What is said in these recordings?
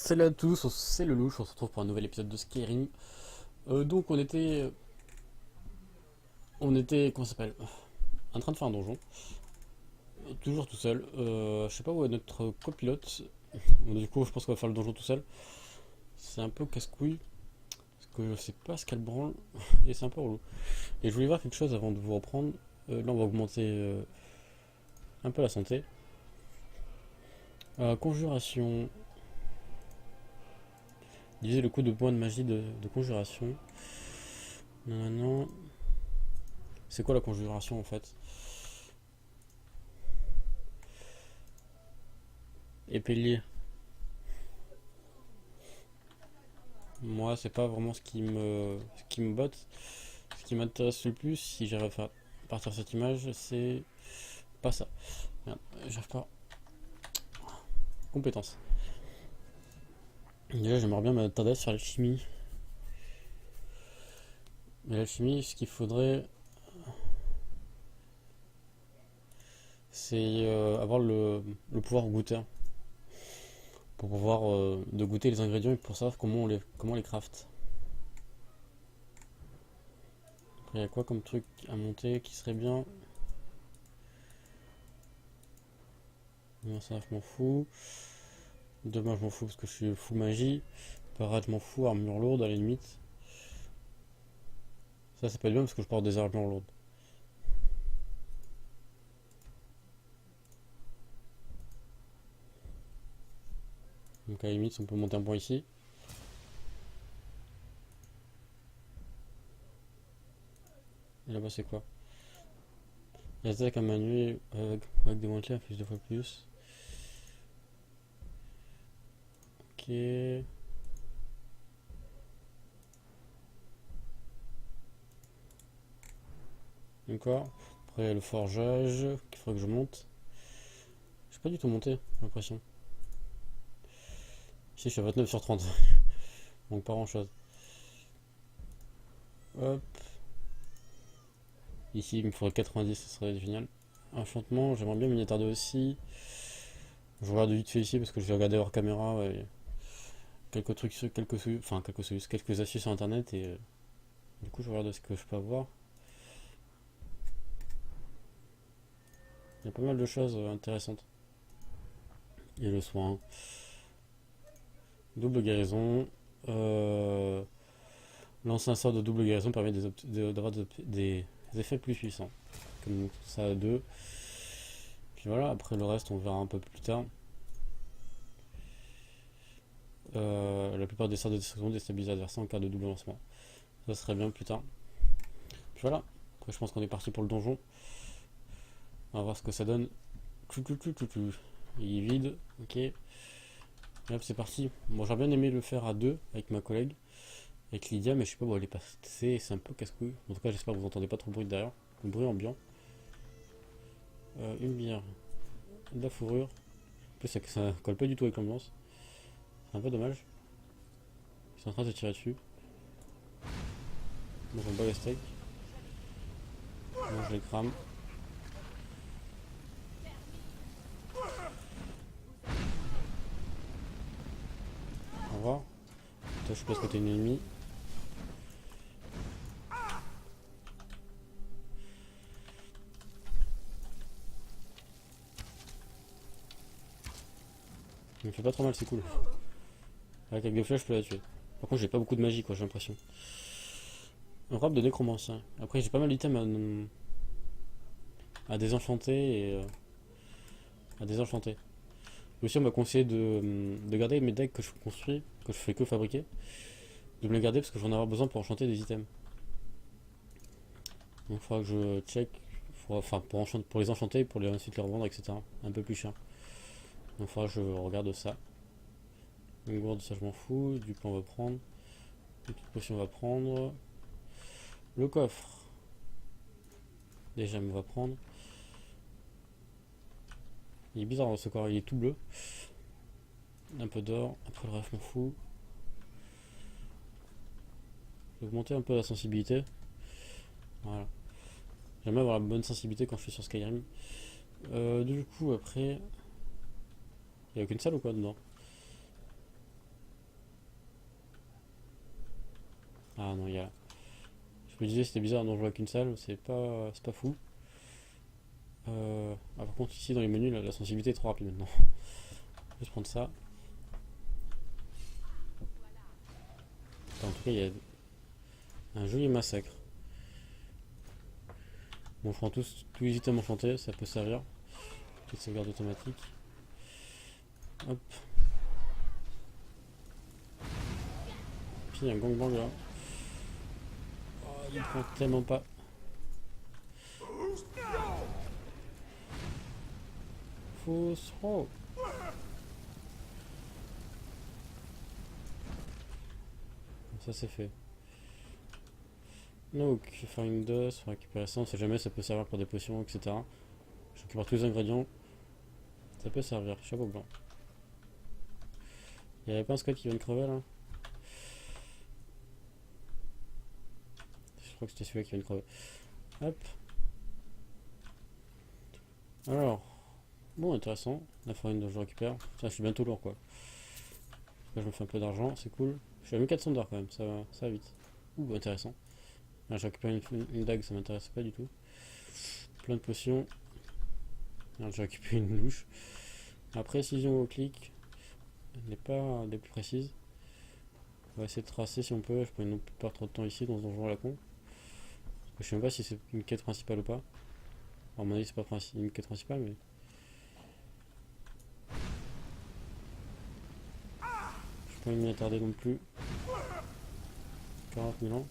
Salut à tous, c'est le louche, on se retrouve pour un nouvel épisode de Skyrim. Donc on était, comment ça s'appelle, en train de faire un donjon, toujours tout seul. Je sais pas où est notre copilote. Bon, du coup, je pense qu'on va faire le donjon tout seul. C'est un peu casse-couille, parce que je sais pas ce qu'elle branle, et c'est un peu relou. Et je voulais voir quelque chose avant de vous reprendre. Là, on va augmenter un peu la santé. Conjuration. Divisez le coût de points de magie de conjuration. Non, non, non. C'est quoi la conjuration en fait? Épée. Moi, c'est pas vraiment ce qui me botte. Ce qui m'intéresse le plus, si j'arrive à faire partir cette image, c'est pas ça. Merde, j'arrive pas. Compétence. Déjà, j'aimerais bien m'attarder sur l'alchimie. Mais l'alchimie, ce qu'il faudrait, c'est avoir le pouvoir goûter. Pour pouvoir de goûter les ingrédients et pour savoir comment on les craft. Après, il y a quoi comme truc à monter qui serait bien? Non, ça, je m'en fous. Demain, je m'en fous parce que je suis full magie. Parade, je m'en fous. Armure lourde, à la limite. Ça peut être bien parce que je porte des armures lourdes. Donc, à la limite, on peut monter un point ici. Et là-bas, c'est quoi? Il y a attaque à main nue avec des montées à plus deux fois plus. Ok. D'accord. Après, il y a le forgeage qu'il faudrait que je monte. Je suis pas du tout monté, j'ai l'impression. Si, je suis à 29 sur 30. Donc, pas grand chose. Hop. Ici, il me faudrait 90, ce serait génial. Enchantement, j'aimerais bien m'y attarder aussi. Je regarde vite fait ici parce que je vais regarder hors caméra. Ouais, quelques trucs, quelques astuces sur internet et du coup, je regarde ce que je peux avoir. Il y a pas mal de choses intéressantes. Et le soin. Double guérison. Euh, Lancer un sort de double guérison permet d'avoir des effets plus puissants. Comme ça à 2. Puis voilà, après le reste, on verra un peu plus tard. La plupart des sorts de destruction déstabilisent l'adversaire en cas de double lancement. Ça serait bien plus tard. Puis voilà, après je pense qu'on est parti pour le donjon. On va voir ce que ça donne. Il est vide, ok. Et hop, c'est parti. Bon, j'aurais bien aimé le faire à deux avec ma collègue, avec Lydia, mais je sais pas où elle est passée. C'est un peu casse-couille. En tout cas, j'espère que vous entendez pas trop de bruit derrière. Le bruit ambiant. Une bière, de la fourrure. En plus, ça colle pas du tout avec l'ambiance. C'est un peu dommage. Ils sont en train de se tirer dessus. Moi, j'aime pas les steaks. Moi, je les crame. Au revoir. Toi, je pense que t'es une ennemie. Il me fait pas trop mal, c'est cool. Avec des flèches, je peux la tuer. Par contre, j'ai pas beaucoup de magie, quoi, j'ai l'impression. Un robe de nécromancien. Après, j'ai pas mal d'items à désenchanter et à désenchanter. Aussi, on m'a conseillé de garder mes decks que je construis, que je fais que fabriquer. De me les garder parce que je vais en avoir besoin pour enchanter des items. Donc, il faudra que je check. Enfin, pour les enchanter, pour ensuite les revendre, etc. Un peu plus cher. Donc, il faudra que je regarde ça. Une gourde, ça je m'en fous. Du plan, on va prendre. Une petite potion, on va prendre. Le coffre. Déjà, on va prendre. Il est bizarre ce corps, il est tout bleu. Un peu d'or. Après, le reste, je m'en fous. Je vais augmenter un peu la sensibilité. Voilà. J'aime bien avoir la bonne sensibilité quand je suis sur Skyrim. Du coup, après. Il n'y a aucune salle ou quoi dedans? Ah non, il y a... Je me disais c'était bizarre d'en jouer avec une salle, c'est pas fou. Ah, par contre ici dans les menus la sensibilité est trop rapide maintenant. Je vais prendre ça. Enfin, en tout cas il y a un joli massacre. Bon, je prends tous les items enchantés, ça peut servir. Petite sauvegarde automatique. Hop. Puis il y a un gangbang là. Oh, il prend tellement pas. Fausse. Oh. Ça c'est fait. Donc, find dust, faut récupérer ça, on sait jamais, ça peut servir pour des potions, etc. Je récupère tous les ingrédients. Ça peut servir, chapeau blanc. Il y avait pas un squelette qui vient de crever là? Je crois que c'était celui-là qui vient de crever. Hop. Alors, bon, intéressant. La farine dont je récupère. Ça, je suis bientôt lourd quoi. Là, je me fais un peu d'argent, c'est cool. Je suis à 1400 d'or quand même, ça va vite. Ouh, intéressant. Là, je récupère une dague, ça m'intéresse pas du tout. Plein de potions. Là, j'ai récupéré une louche. La précision au clic n'est pas des plus précises. On va essayer de tracer si on peut. Je peux non plus perdre trop de temps ici dans ce donjon à la con. Je sais même pas si c'est une quête principale ou pas. À mon avis, c'est pas une quête principale, mais. Je peux pas m'y attarder non plus. 40 000 ans.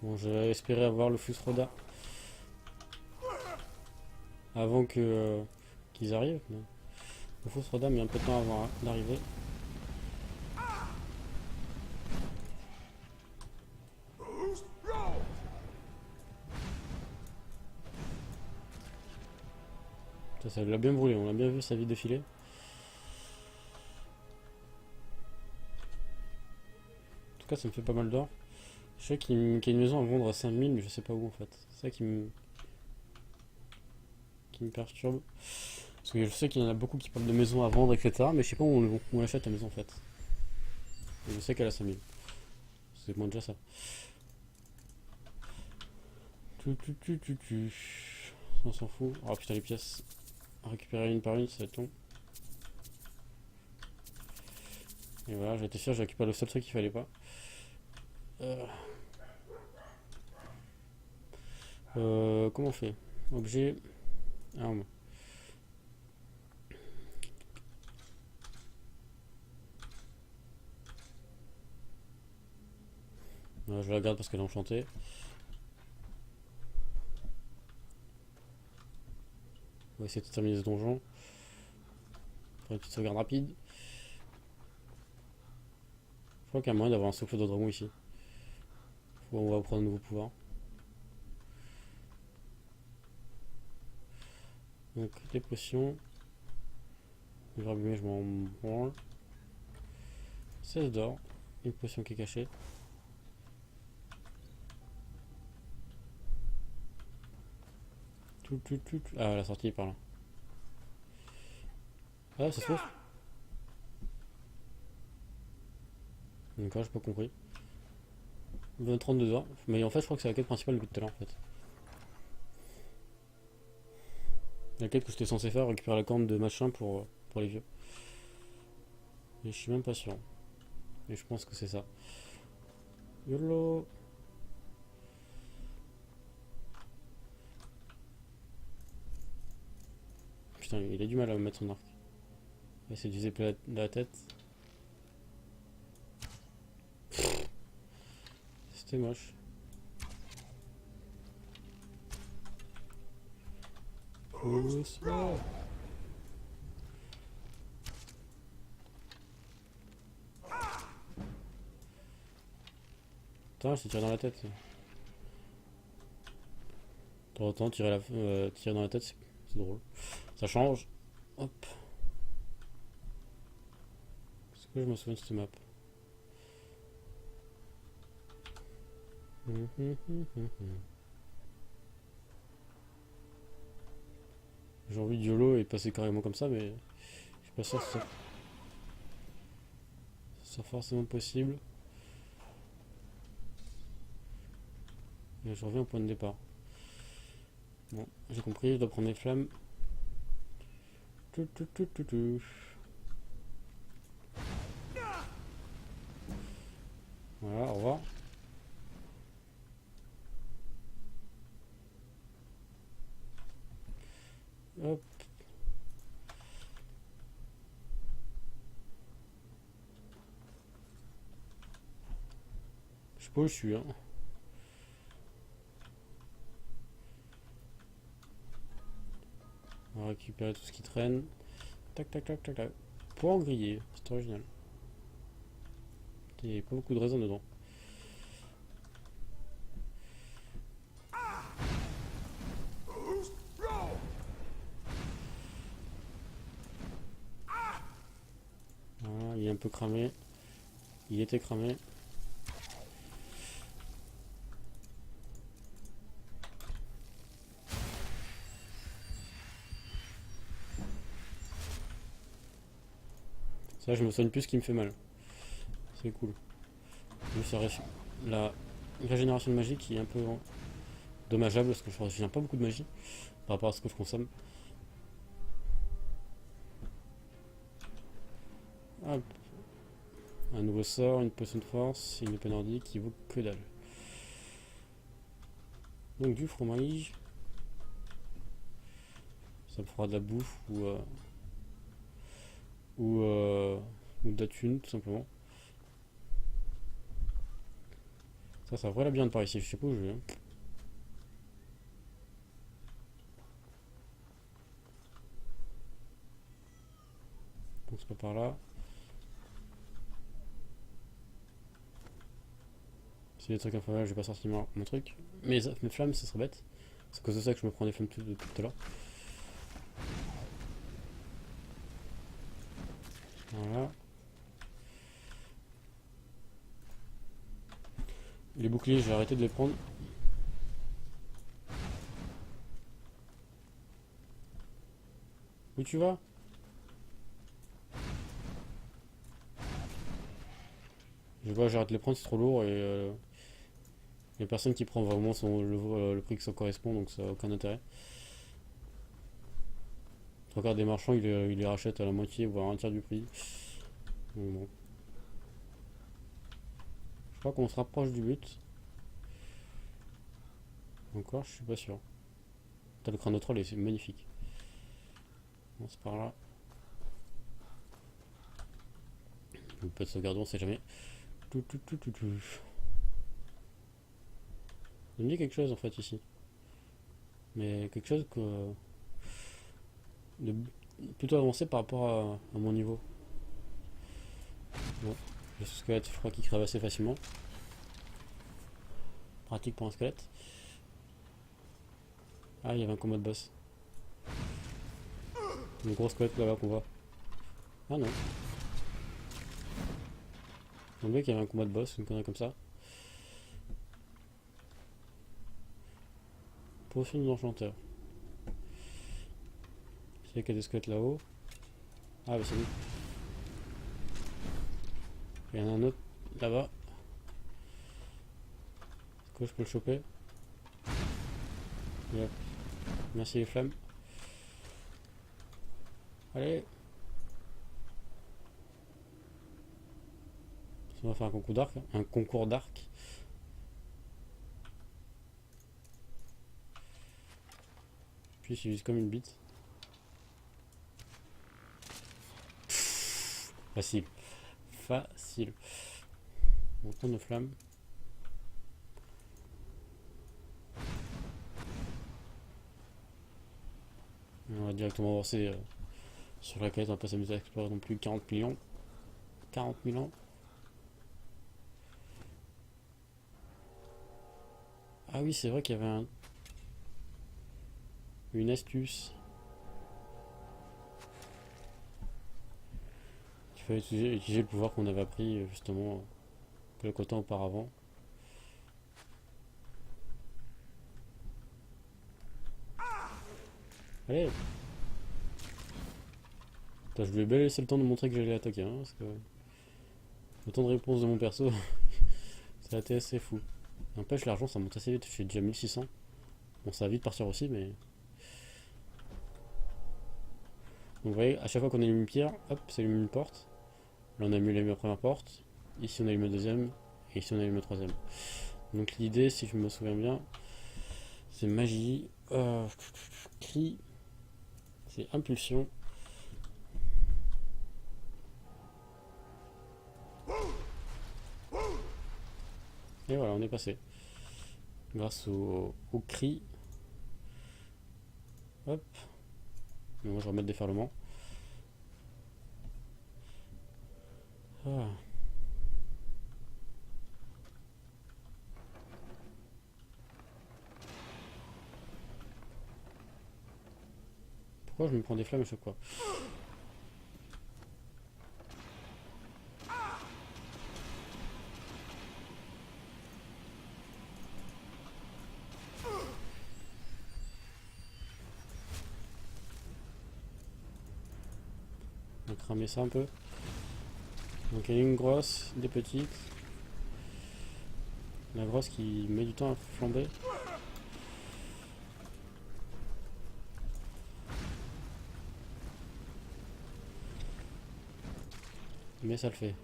Bon, j'avais espéré avoir le Fusroda avant que qu'ils arrivent. Mais le Fusroda met un peu de temps avant d'arriver. Ça l'a bien brûlé, on a bien vu sa vie défiler. En tout cas, ça me fait pas mal d'or. Je sais qu'il y a une maison à vendre à 5000, mais je sais pas où en fait. C'est ça qui me perturbe. Parce que je sais qu'il y en a beaucoup qui parlent de maisons à vendre, etc. Mais je sais pas où on achète la maison en fait. Et je sais qu'elle a 5000. C'est moins déjà ça. On s'en fout. Oh putain, les pièces. Récupérer une par une, ça va être long. Et voilà, j'ai été sûr, j'ai récupéré le seul truc qu'il fallait pas. Comment on fait? Objet. Arme. Je la garde parce qu'elle est enchantée. On va essayer de terminer ce donjon. Faire une petite sauvegarde rapide. Je crois qu'il y a moyen d'avoir un souffle de dragon ici. On va prendre un nouveau pouvoir. Donc des potions. Le grabumier, je m'en branle. 16 d'or. Une potion qui est cachée. Ah, la sortie est par là. Ah, ça se trouve. D'accord, j'ai pas compris. 32 d'or. Mais en fait, je crois que c'est la quête principale depuis tout à l'heure en fait. La quête que j'étais censé faire, récupérer la corne de machin pour les vieux. Mais je suis même pas sûr. Mais je pense que c'est ça. YOLO. Putain, il a du mal à mettre son arc. Il va essayer d'user la tête. C'était moche. Doucement. Putain, je t'ai tiré dans la tête. De temps en temps, tirer dans la tête, c'est drôle. Ça change. Hop. Je me souviens de cette map. J'ai envie de YOLO et passer carrément comme ça, mais je suis pas sûr que ce soit forcément possible. Et je reviens au point de départ. Bon, j'ai compris, je dois prendre les flammes. Voilà, au revoir. Hop. Je sais pas où je suis, hein. On va récupérer tout ce qui traîne. Tac, tac, tac, tac, tac. Pour en griller, c'est original. Il n'y a pas beaucoup de raisins dedans. Voilà, il est un peu cramé. Il était cramé. Ça, je me soigne plus ce qui me fait mal. C'est cool. Juste la régénération de magie qui est un peu dommageable parce que je ne retiens pas beaucoup de magie par rapport à ce que je consomme. Hop. Un nouveau sort, une potion de force, une épée nordique qui vaut que dalle. Donc du fromage. Ça me fera de la bouffe ou de la thune tout simplement. Ça devrait la bien de par ici, je sais pas où je vais. Hein. Donc c'est pas par là. Si les trucs infernales, je vais pas sortir mon truc. Mes flammes, ça serait bête. C'est à cause de ça que je me prends des flammes tout à l'heure. Voilà. Les boucliers, je vais arrêter de les prendre. Où tu vas? Je vois, j'arrête de les prendre, c'est trop lourd et il y a personne qui prend vraiment le prix que ça correspond, donc ça n'a aucun intérêt. Regarde des marchands, ils les rachètent à la moitié, voire un tiers du prix. Donc bon. Je crois qu'on se rapproche du but. Encore, je suis pas sûr. T'as le crâne troll et c'est magnifique. Bon, c'est par là. On peut sauvegarder, on sait jamais. Ça me dit quelque chose en fait ici. Mais quelque chose de plutôt avancé par rapport à mon niveau. Bon, le squelette, je crois qu'il crève assez facilement. Pratique pour un squelette. Ah, il y avait un combat de boss. Une grosse squelette là-bas qu'on voit. Ah non. On dirait qu'il y avait un combat de boss, une connerie comme ça. Potion d'enchanteur. C'est qu'il y a des squelettes là-haut. Ah, bah c'est lui. Il y en a un autre là-bas. Est-ce que je peux le choper? Yep. Merci les flammes. Allez. On va faire un concours d'arc. Un concours d'arc. Puis il vise comme une bite. Facile. Facile. On prend nos flammes. On va directement avancer sur la quête. On va pas s'amuser à explorer non plus 40 millions. 40 000 ans. Ah oui, c'est vrai qu'il y avait une astuce. Il il fallait utiliser le pouvoir qu'on avait appris justement quelque temps auparavant. Allez! Putain, je lui ai bien laissé le temps de montrer que j'allais attaquer, hein, parce que le temps de réponse de mon perso, ça a été assez fou. N'empêche, l'argent ça monte assez vite, je suis déjà 1600. Bon, ça va vite partir aussi, mais. Donc vous voyez, à chaque fois qu'on allume une pierre, hop, ça allume une porte. Là on a allumé la première porte, ici on allume la deuxième, et ici on allume la troisième. Donc l'idée, si je me souviens bien, c'est magie, cri, c'est impulsion. Et voilà, on est passé. Grâce au cri. Hop. Mais moi je vais remettre déferlement. Ah. Pourquoi je me prends des flammes à chaque fois? On va cramer ça un peu. Donc il y a une grosse, des petites. La grosse qui met du temps à flamber. Mais ça le fait.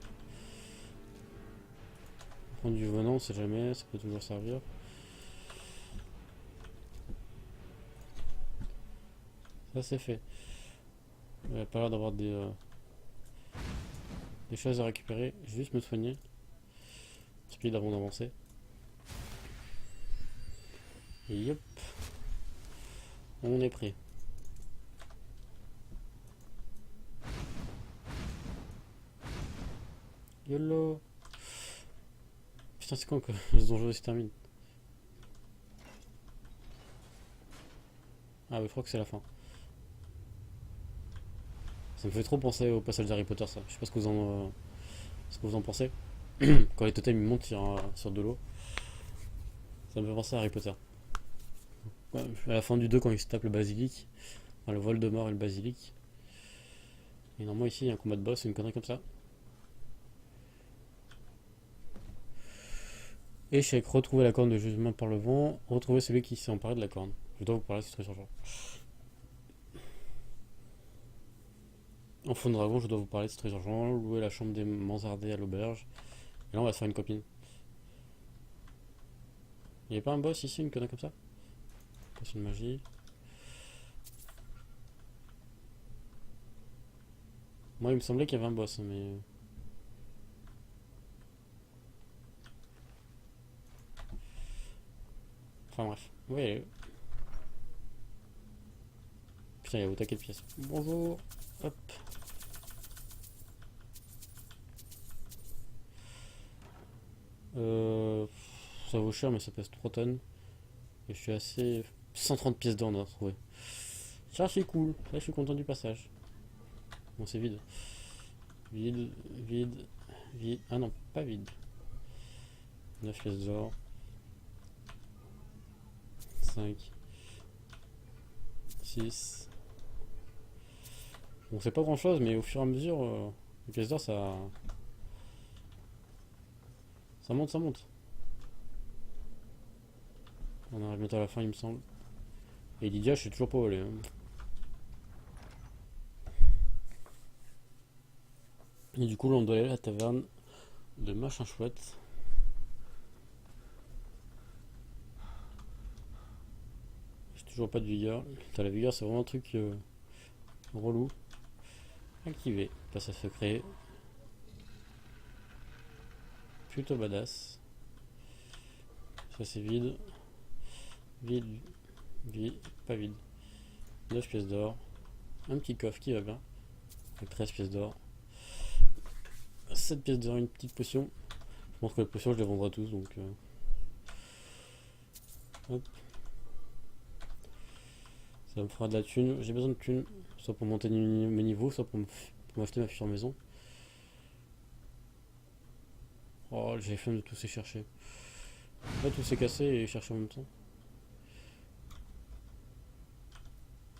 Prendre du venin, on sait jamais, ça peut toujours servir. Ça c'est fait. Il n'y a pas l'air d'avoir des choses à récupérer. Je vais juste me soigner. Speed avant d'avancer. Et hop. On est prêt. YOLO. Putain, c'est quand que ce donjon se termine? Ah, mais je crois que c'est la fin. Ça me fait trop penser au passage d'Harry Potter, ça. Je sais pas ce que vous en pensez. Quand les totems ils montent sur de l'eau, ça me fait penser à Harry Potter. Ouais, à la fin du 2, quand il se tape le basilic, enfin, le Voldemort et le basilic. Et normalement, ici, il y a un combat de boss, une connerie comme ça. Échec, retrouver la corne de jugement par le vent, retrouver celui qui s'est emparé de la corne. Je dois vous parler, c'est très changeant. En fond de dragon, je dois vous parler, c'est très urgent. Louer la chambre des mansardés à l'auberge. Et là, on va se faire une copine. Il n'y a pas un boss ici, une connerie comme ça? Potion de magie. Moi, il me semblait qu'il y avait un boss, mais. Enfin bref. Oui. Putain, il y a au taquet de pièces. Bonjour. Hop. Euh, Ça vaut cher, mais ça pèse 3 tonnes. Et je suis assez. 130 pièces d'or, on a retrouvé. Ça, c'est cool. Là, je suis content du passage. Bon, c'est vide. Vide, vide, vide. Ah non, pas vide. 9 pièces d'or. 5. 6. Bon, c'est pas grand chose, mais au fur et à mesure, les pièces d'or, ça. Ça monte, ça monte. On arrive bientôt à la fin, il me semble. Et Lydia, je suis toujours pas volé. Hein. Et du coup, là, on doit aller à la taverne de machin chouette. J'ai toujours pas de vigueur. Putain, la vigueur, c'est vraiment un truc relou. Activé. Passage secret. Plutôt badass. Ça, c'est vide. Vide. Vide. Pas vide. 9 pièces d'or. Un petit coffre qui va bien. Avec 13 pièces d'or. 7 pièces d'or, une petite potion. Je pense que les potions, je les vendrai tous, donc. Hop. Ça me fera de la thune. J'ai besoin de thune, soit pour monter mes niveaux, soit pour m'acheter ma future maison. Oh, j'ai flemme de tous les chercher. Là, tout s'est cassé et chercher en même temps.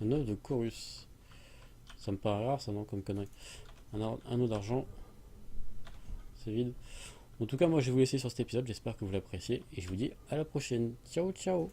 Un œuf de Chorus. Ça me paraît rare, ça, non, comme connerie. Un œuf d'argent. C'est vide. En tout cas, moi, je vais vous laisser sur cet épisode. J'espère que vous l'appréciez. Et je vous dis à la prochaine. Ciao, ciao!